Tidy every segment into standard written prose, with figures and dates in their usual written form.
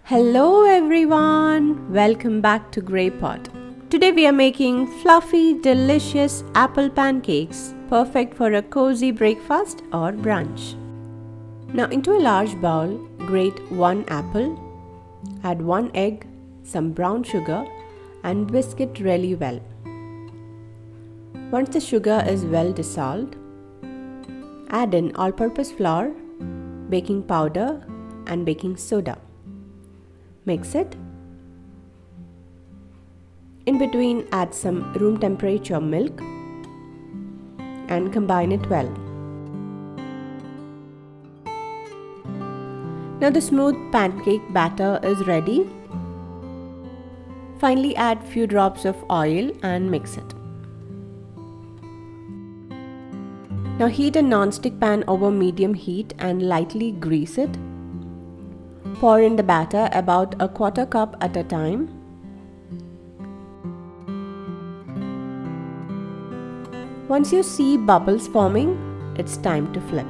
Hello everyone, welcome back to Grey Pot. Today we are making fluffy, delicious apple pancakes, perfect for a cozy breakfast or brunch. Now into a large bowl, grate 1 apple, add 1 egg, some brown sugar and whisk it really well. Once the sugar is well dissolved, add in all-purpose flour, baking powder and baking soda. Mix it. In between, add some room temperature milk and combine it well. Now the smooth pancake batter is ready. Finally, add few drops of oil and mix it. Now heat a non-stick pan over medium heat and lightly grease it. Pour in the batter about a quarter cup at a time. Once you see bubbles forming, it's time to flip.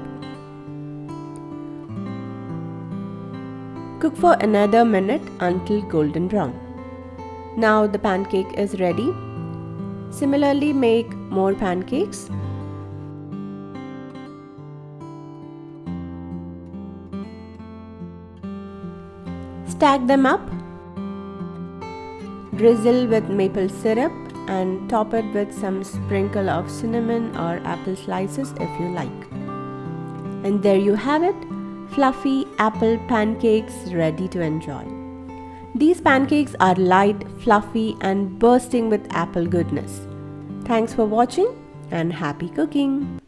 Cook for another minute until golden brown. Now the pancake is ready. Similarly, make more pancakes. Stack them up, drizzle with maple syrup and top it with some sprinkle of cinnamon or apple slices if you like. And there you have it, fluffy apple pancakes ready to enjoy. These pancakes are light, fluffy and bursting with apple goodness. Thanks for watching and happy cooking!